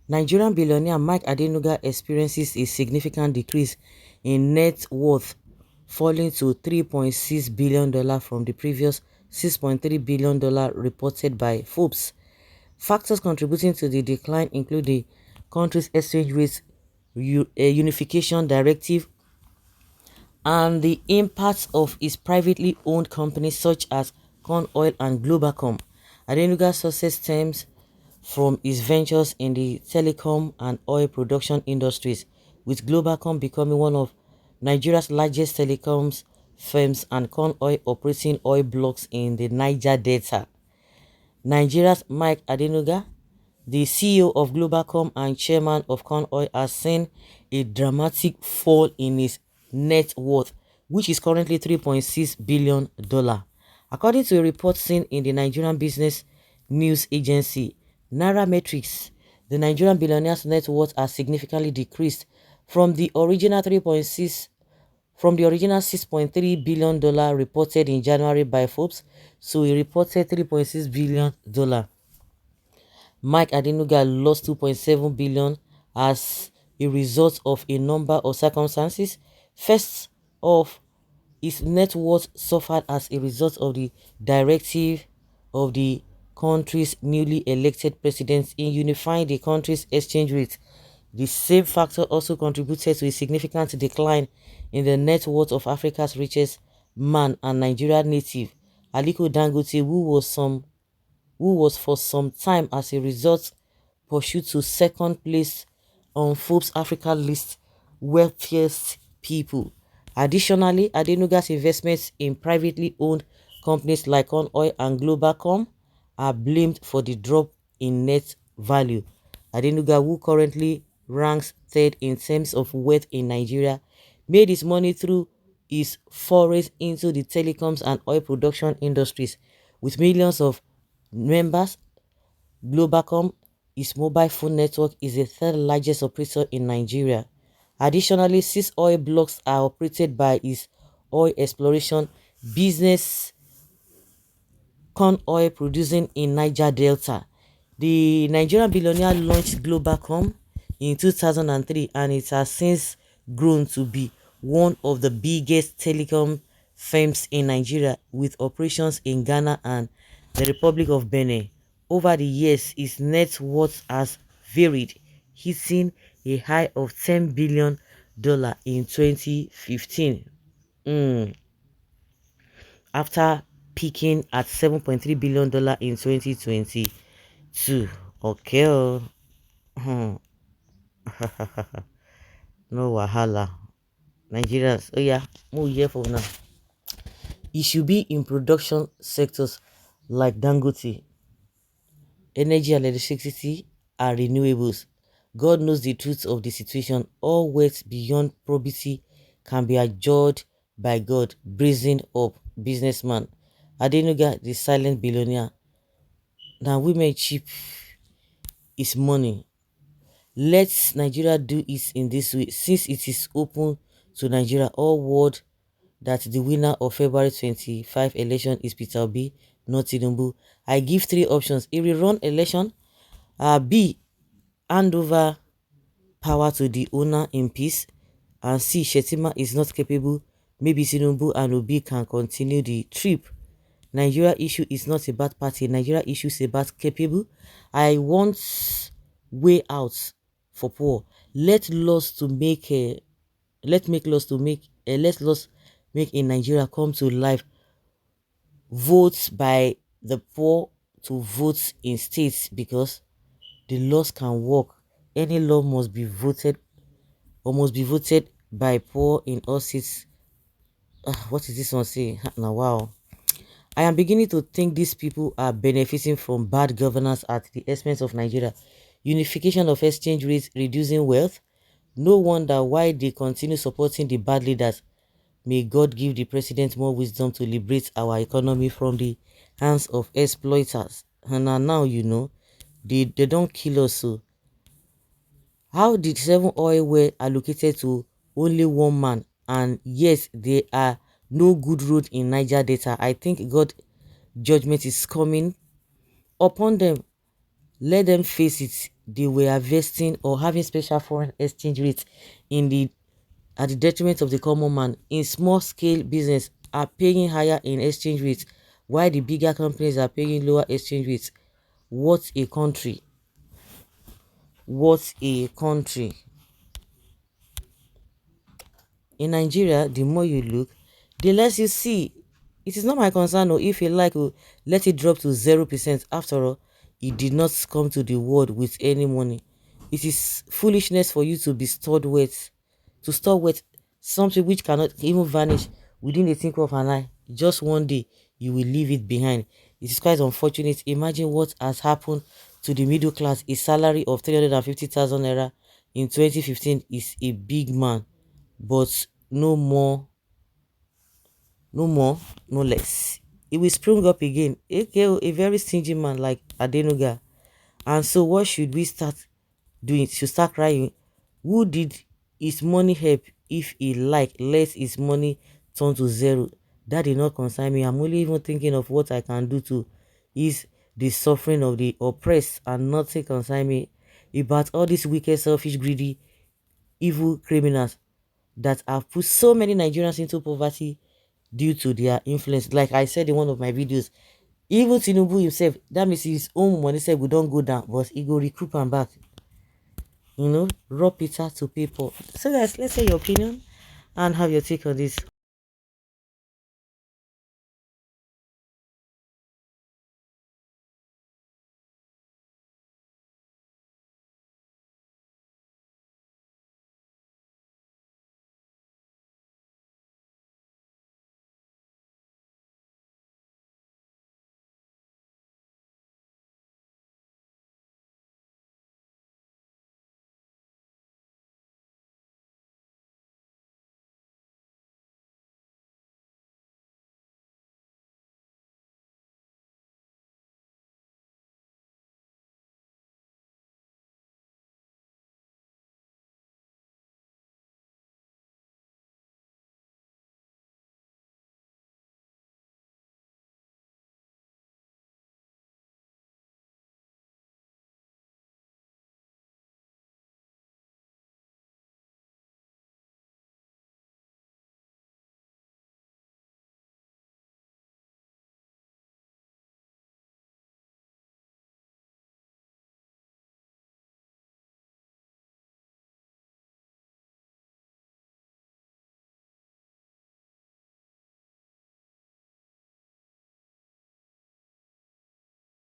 Nigerian billionaire Mike Adenuga experiences a significant decrease in net worth, falling to $3.6 billion from the previous $6.3 billion reported by Forbes. Factors contributing to the decline include the country's exchange rate unification directive and the impact of its privately owned companies such as Corn Oil and Globalcom. Adenuga's success stems from its ventures in the telecom and oil production industries, with Globalcom becoming one of Nigeria's largest telecoms firms and Corn Oil operating oil blocks in the Niger Delta. Nigeria's Mike Adenuga, the CEO of Globalcom and chairman of Corn Oil, has seen a dramatic fall in his net worth, which is currently $3.6 billion. According to a report seen in the Nigerian business news agency Nairametrics, the Nigerian billionaire's net worth has significantly decreased from the original $6.3 billion reported in January by Forbes to a reported $3.6 billion. Mike Adenuga lost $2.7 billion as a result of a number of circumstances. First off, his net worth suffered as a result of the directive of the country's newly elected president in unifying the country's exchange rate. The same factor also contributed to a significant decline in the net worth of Africa's richest man and Nigeria native Aliko Dangote, who was for some time as a result pursued to second place on Forbes Africa list wealthiest people. Additionally, Adenuga's investments in privately owned companies like Corn Oil and Globalcom are blamed for the drop in net value. Adenuga, who currently ranks third in terms of wealth in Nigeria, made his money through his forays into the telecoms and oil production industries. With millions of members, Globalcom, its mobile phone network, is the third largest operator in Nigeria. Additionally, 6 oil blocks are operated by its oil exploration business, Corn Oil, producing in Niger Delta. The Nigerian billionaire launched Globalcom in 2003 and it has since grown to be one of the biggest telecom firms in Nigeria, with operations in Ghana and the Republic of Benin. Over the years, its net worth has varied, hitting a high of $10 billion in 2015. After peaking at $7.3 billion in 2022. Okay, oh. No wahala. Nigerians, oh yeah, move here for now. It should be in production sectors like Dangote, energy and electricity, and renewables. God knows the truth of the situation. All wealth beyond probity can be adjudged by God. Brazen up businessman Adenuga, the silent billionaire. Now women cheap is money. Let Nigeria do it in this way, since it is open to Nigeria all world that the winner of February 25 election is Peter Obi, not Tinubu. I give 3 options: a rerun election, B, hand over power to the owner in peace, and C, Shetima is not capable, maybe Tinubu and Obi can continue the trip. Nigeria issue is not about party. Nigeria issue is about capable. I want way out for poor. Let laws to make a let laws make in Nigeria come to life. Votes by the poor to vote in states, because the laws can work. Any law must be voted by poor in all states. What is this one saying now? Wow. I am beginning to think these people are benefiting from bad governance at the expense of Nigeria. Unification of exchange rates, reducing wealth. No wonder why they continue supporting the bad leaders. May God give the president more wisdom to liberate our economy from the hands of exploiters. And now you know, they don't kill us. So how did 7 oil were allocated to only one man, and yes, there are no good road in Niger Delta? I think God judgment is coming upon them. Let them face it. They were investing or having special foreign exchange rates in the at the detriment of the common man. In small scale business are paying higher in exchange rates, while the bigger companies are paying lower exchange rates. What a country. What a country. In Nigeria, the more you look, the less you see. It is not my concern or if you like let it drop to 0%. After all, it did not come to the world with any money. It is foolishness for you to be stored with, to store with something which cannot even vanish within a twinkle of an eye. Just one day, you will leave it behind. It is quite unfortunate. Imagine what has happened to the middle class. A salary of 350,000 naira in 2015 is a big man, but no more, no more, no less. It will spring up again. A very stingy man like Adenuga. And so what should we start doing? Should start crying? Who did his money help if he let his money turn to zero? That did not concern me. I'm only even thinking of what I can do to ease the suffering of the oppressed, and nothing concern me about all these wicked, selfish, greedy, evil criminals that have put so many Nigerians into poverty due to their influence. Like I said in one of my videos, even Tinubu himself, that means his own money said we don't go down, but he go recruit and back. Raw Peter to people. So guys, let's say your opinion and have your take on this.